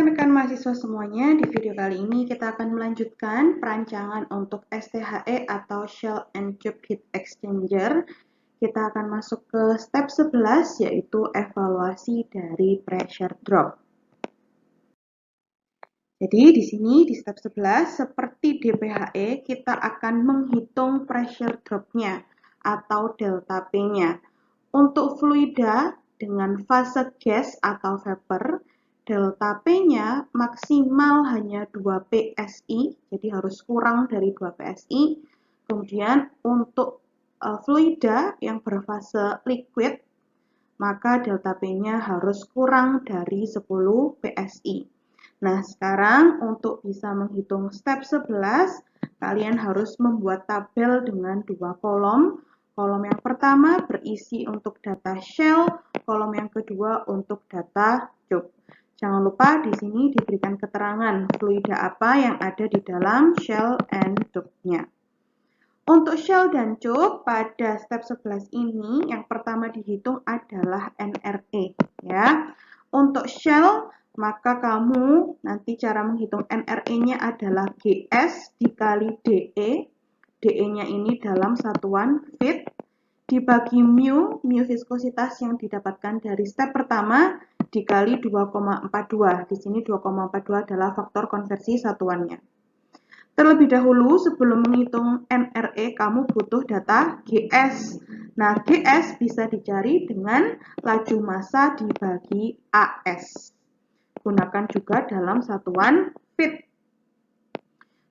rekan-rekan mahasiswa semuanya, di video kali ini kita akan melanjutkan perancangan untuk STHE atau Shell and Tube Heat Exchanger. Kita akan masuk ke step 11, yaitu evaluasi dari pressure drop. Jadi di sini di step 11, seperti DPHE, kita akan menghitung pressure drop-nya atau delta P-nya. Untuk fluida dengan fase gas atau vapor, delta P-nya maksimal hanya 2 PSI, jadi harus kurang dari 2 PSI. Kemudian untuk fluida yang berfase liquid, maka delta P-nya harus kurang dari 10 PSI. Nah, sekarang untuk bisa menghitung step 11, kalian harus membuat tabel dengan 2 kolom. Kolom yang pertama berisi untuk data Shell, kolom yang kedua untuk data tube. Jangan lupa di sini diberikan keterangan fluida apa yang ada di dalam Shell and tube-nya. Untuk Shell dan tube pada step 11 ini yang pertama dihitung adalah NRE ya. Untuk Shell maka kamu nanti cara menghitung NRE-nya adalah GS dikali DE. DE-nya ini dalam satuan feet dibagi mu viskositas yang didapatkan dari step pertama dikali 2,42. Di sini 2,42 adalah faktor konversi satuannya. Terlebih dahulu sebelum menghitung NRE kamu butuh data GS. Nah, GS bisa dicari dengan laju massa dibagi AS. Gunakan juga dalam satuan feet.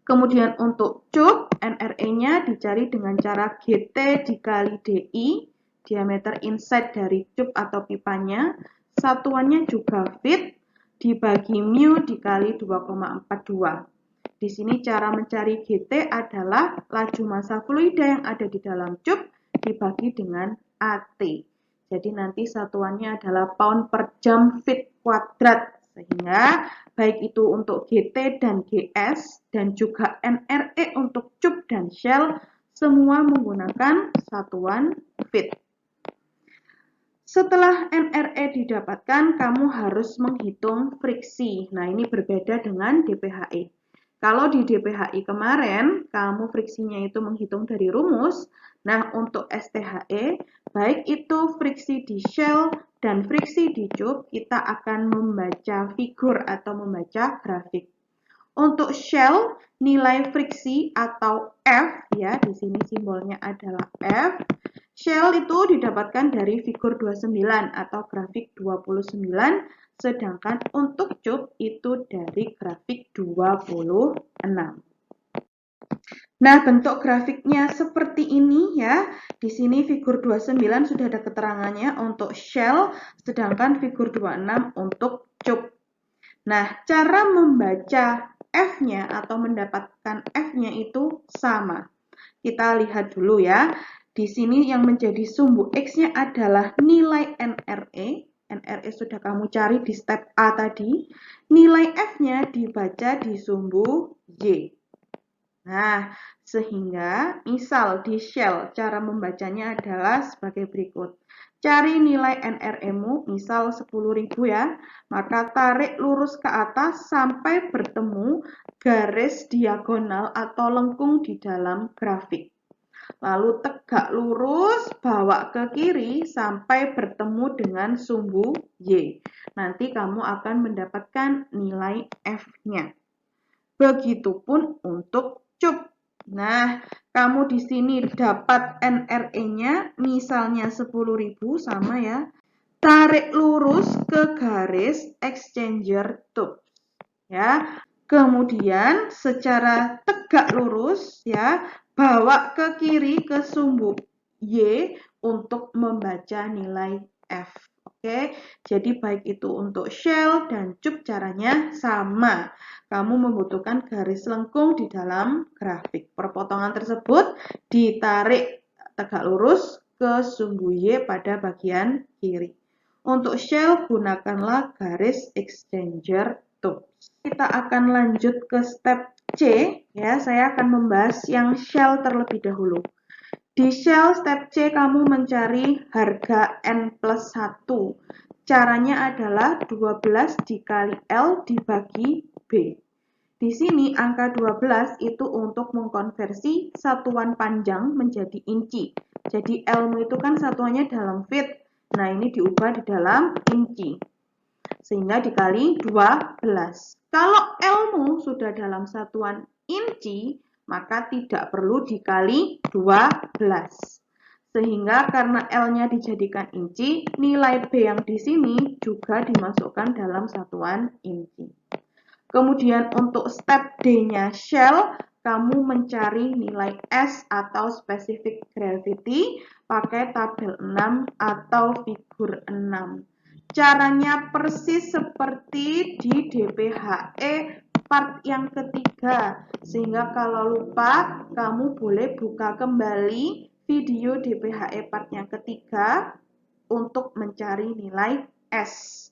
Kemudian untuk tube, NRE-nya dicari dengan cara GT dikali DI, diameter inside dari tube atau pipanya, satuannya juga feet, dibagi mu dikali 2,42. Di sini cara mencari GT adalah laju massa fluida yang ada di dalam tube dibagi dengan AT. Jadi nanti satuannya adalah pound per jam feet kuadrat. Sehingga baik itu untuk GT dan GS dan juga NRE untuk tube dan Shell semua menggunakan satuan feet. Setelah NRE didapatkan, kamu harus menghitung friksi. Nah, ini berbeda dengan DPHE. Kalau di DPHI kemarin, kamu friksinya itu menghitung dari rumus. Nah, untuk STHE, baik itu friksi di Shell dan friksi di tube, kita akan membaca figur atau membaca grafik. Untuk Shell, nilai friksi atau F, ya, di sini simbolnya adalah F. Shell itu didapatkan dari figur 29 atau grafik 29, sedangkan untuk tube itu dari grafik 26. Nah, bentuk grafiknya seperti ini ya. Di sini figur 29 sudah ada keterangannya untuk Shell, sedangkan figur 26 untuk tube. Nah, cara membaca F-nya atau mendapatkan F-nya itu sama. Kita lihat dulu ya. Di sini yang menjadi sumbu X-nya adalah nilai NRE. NRE sudah kamu cari di step A tadi. Nilai F-nya dibaca di sumbu Y. Nah, sehingga misal di Shell cara membacanya adalah sebagai berikut. Cari nilai NRE-mu, misal 10.000 ya, maka tarik lurus ke atas sampai bertemu garis diagonal atau lengkung di dalam grafik. Lalu tegak lurus, bawa ke kiri sampai bertemu dengan sumbu Y. Nanti kamu akan mendapatkan nilai F-nya. Begitupun untuk tube. Nah, kamu di sini dapat NRE-nya misalnya 10.000 sama ya. Tarik lurus ke garis exchanger tube. Ya. Kemudian secara tegak lurus ya, bawa ke kiri ke sumbu Y untuk membaca nilai F. Oke, jadi baik itu untuk Shell dan tube caranya sama. Kamu membutuhkan garis lengkung di dalam grafik. Perpotongan tersebut ditarik tegak lurus ke sumbu Y pada bagian kiri. Untuk Shell, gunakanlah garis exchanger tube. Kita akan lanjut ke step C. Ya, saya akan membahas yang Shell terlebih dahulu. Di Shell step C kamu mencari harga N plus 1. Caranya adalah 12 dikali L dibagi B. Di sini angka 12 itu untuk mengkonversi satuan panjang menjadi inci. Jadi L-mu itu kan satuannya dalam feet. Nah, ini diubah di dalam inci. Sehingga dikali 12. Kalau L-mu sudah dalam satuan inci, maka tidak perlu dikali 12. Sehingga karena L-nya dijadikan inci, nilai B yang di sini juga dimasukkan dalam satuan inci. Kemudian untuk step D-nya shell, kamu mencari nilai S atau specific gravity pakai tabel 6 atau figur 6. Caranya persis seperti di DPHE part yang ketiga. Sehingga kalau lupa, kamu boleh buka kembali video DPHE part yang ketiga untuk mencari nilai S.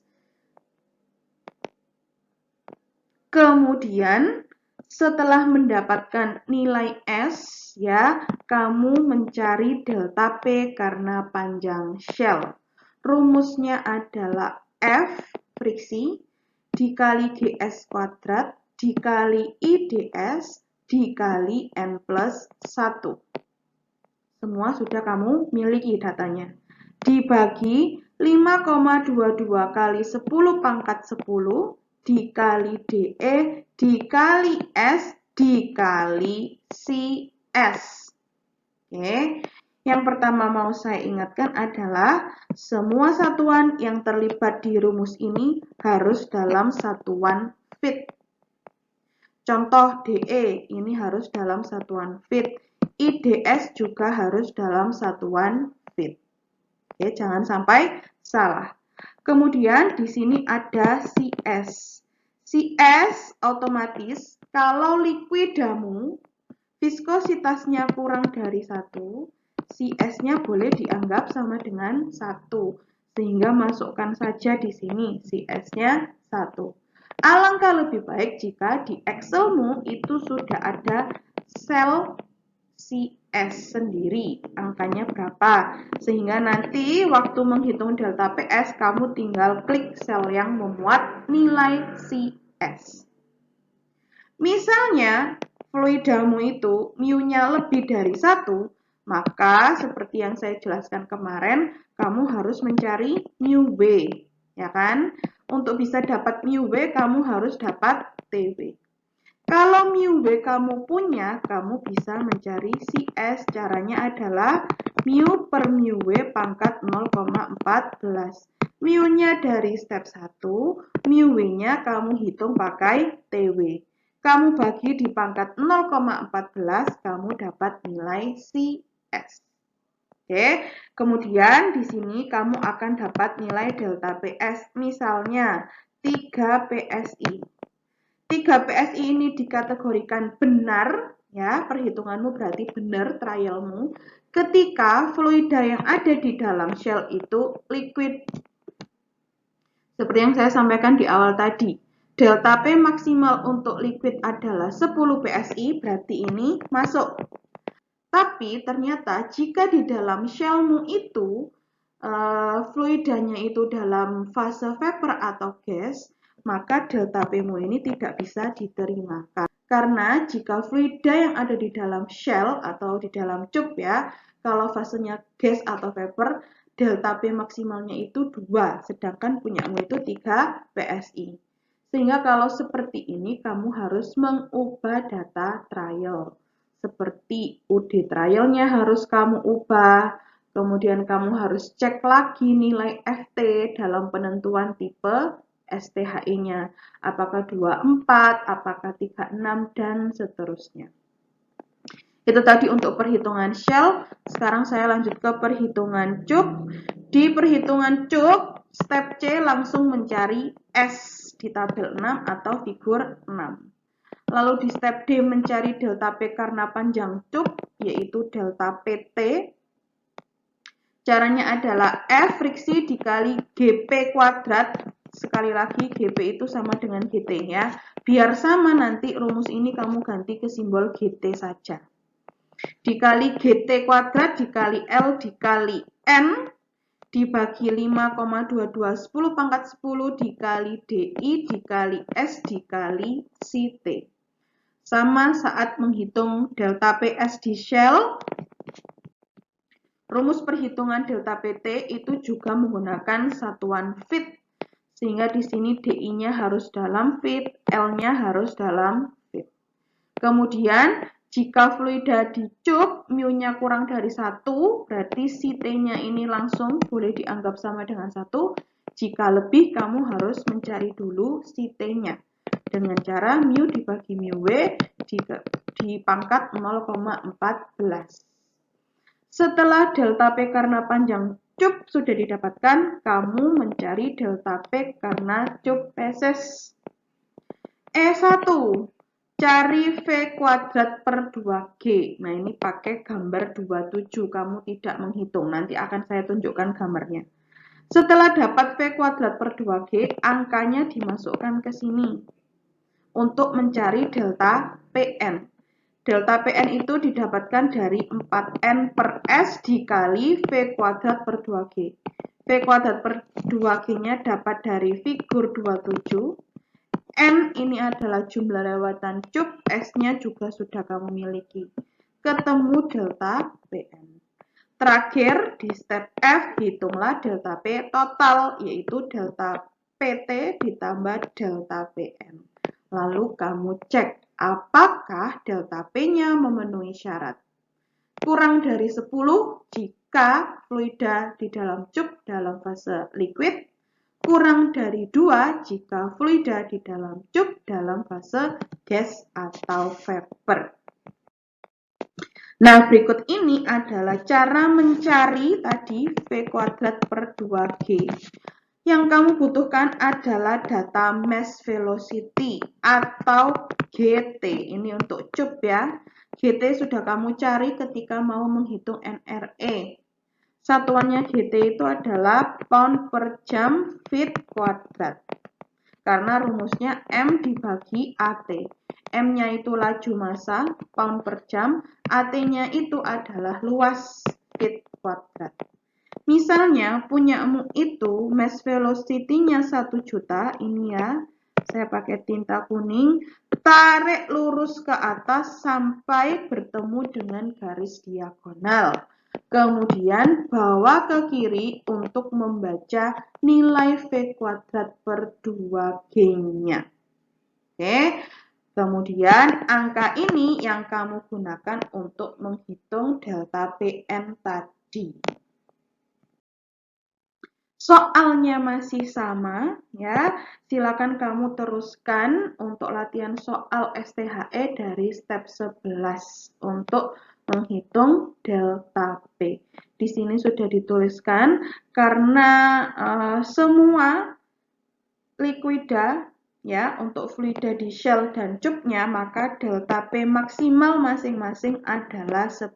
Kemudian setelah mendapatkan nilai S, ya, kamu mencari delta P karena panjang shell. Rumusnya adalah F friksi dikali GS kuadrat dikali IDS dikali N plus 1. Semua sudah kamu miliki datanya. Dibagi 5,22 kali 10 pangkat 10 dikali DE dikali S dikali CS. Oke. Yang pertama mau saya ingatkan adalah semua satuan yang terlibat di rumus ini harus dalam satuan feet. Contoh DE ini harus dalam satuan feet. IDS juga harus dalam satuan feet. Oke, jangan sampai salah. Kemudian di sini ada CS. CS otomatis kalau likuidamu viskositasnya kurang dari 1, CS-nya boleh dianggap sama dengan 1. Sehingga masukkan saja di sini CS-nya 1. Alangkah lebih baik jika di Excel-mu itu sudah ada sel CS sendiri, angkanya berapa. Sehingga nanti waktu menghitung delta PS, kamu tinggal klik sel yang memuat nilai CS. Misalnya, fluidamu itu mu-nya lebih dari 1, maka seperti yang saya jelaskan kemarin, kamu harus mencari mu B, ya kan? Untuk bisa dapat mu B, kamu harus dapat TB. Kalau mu B kamu punya, kamu bisa mencari CS. Caranya adalah mu per mu W pangkat 0,14. Mu-nya dari step 1, mu W-nya kamu hitung pakai TW. Kamu bagi di pangkat 0,14, kamu dapat nilai CS. Oke, kemudian di sini kamu akan dapat nilai delta PS, misalnya 3 PSI. 3 PSI ini dikategorikan benar, ya, perhitunganmu berarti benar trialmu, ketika fluida yang ada di dalam shell itu liquid. Seperti yang saya sampaikan di awal tadi, delta P maksimal untuk liquid adalah 10 PSI, berarti ini masuk. Tapi ternyata jika di dalam shellmu itu fluidanya itu dalam fase vapor atau gas, maka delta P-mu ini tidak bisa diterima. Karena jika fluida yang ada di dalam shell atau di dalam cup, ya, kalau fasenya gas atau vapor, delta P maksimalnya itu 2, sedangkan punyamu itu 3 PSI. Sehingga kalau seperti ini, kamu harus mengubah data trial. Seperti UD trialnya harus kamu ubah, kemudian kamu harus cek lagi nilai FT dalam penentuan tipe STHI-nya. Apakah 24, apakah 36, dan seterusnya. Itu tadi untuk perhitungan shell. Sekarang saya lanjut ke perhitungan cup. Di perhitungan cup, step C langsung mencari S di tabel 6 atau figur 6. Lalu di step D mencari delta P karena panjang cup, yaitu delta PT. Caranya adalah F friksi dikali GP kuadrat. Sekali lagi GP itu sama dengan GT, ya. Biar sama nanti rumus ini kamu ganti ke simbol GT saja. Dikali GT kuadrat dikali L dikali N dibagi 5,22 10 pangkat 10 dikali DI dikali S dikali CT. Sama saat menghitung delta PS di Shell, rumus perhitungan delta PT itu juga menggunakan satuan feet. Sehingga di sini DI-nya harus dalam feet, L-nya harus dalam feet. Kemudian, jika fluida di cup, mu-nya kurang dari 1, berarti CT-nya ini langsung boleh dianggap sama dengan 1. Jika lebih, kamu harus mencari dulu CT-nya. Dengan cara mu dibagi mu W di pangkat 0,14. Setelah delta P karena panjang cup sudah didapatkan, kamu mencari delta P karena cup peses. E1, cari V kuadrat per 2G. Nah, ini pakai gambar 27, kamu tidak menghitung. Nanti akan saya tunjukkan gambarnya. Setelah dapat V kuadrat per 2G, angkanya dimasukkan ke sini untuk mencari delta PN. Delta PN itu didapatkan dari 4N per S dikali V kuadrat per 2G. V kuadrat per 2G-nya dapat dari figur 27. N ini adalah jumlah lewatan cup, S-nya juga sudah kamu miliki. Ketemu delta PN. Terakhir, di step F, hitunglah delta P total, yaitu delta PT ditambah delta PN. Lalu kamu cek apakah delta P-nya memenuhi syarat. Kurang dari 10 jika fluida di dalam cup dalam fase liquid, kurang dari 2 jika fluida di dalam cup dalam fase gas atau vapor. Nah, berikut ini adalah cara mencari tadi V kuadrat per 2G. Yang kamu butuhkan adalah data mass velocity atau GT. Ini untuk cup ya. GT sudah kamu cari ketika mau menghitung NRE. Satuannya GT itu adalah pound per jam feet kuadrat. Karena rumusnya M dibagi AT. M-nya itu laju massa, pound per jam. AT-nya itu adalah luas feet kuadrat. Misalnya, punyamu itu mass velocity-nya 1 juta, ini ya, saya pakai tinta kuning, tarik lurus ke atas sampai bertemu dengan garis diagonal. Kemudian, bawa ke kiri untuk membaca nilai V kuadrat per 2G-nya. Oke, kemudian angka ini yang kamu gunakan untuk menghitung delta PN tadi. Soalnya masih sama, ya. Silakan kamu teruskan untuk latihan soal STHE dari step 11 untuk menghitung delta P. Di sini sudah dituliskan karena semua liquida ya untuk fluida di shell dan cupnya, maka delta P maksimal masing-masing adalah 10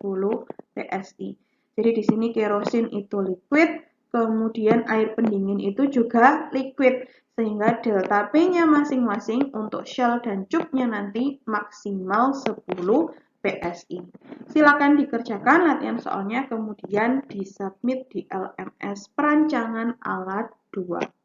PSI. Jadi di sini kerosin itu liquid, kemudian air pendingin itu juga liquid, sehingga delta P-nya masing-masing untuk shell dan cupnya nanti maksimal 10 PSI. Silakan dikerjakan latihan soalnya, kemudian disubmit di LMS perancangan alat 2.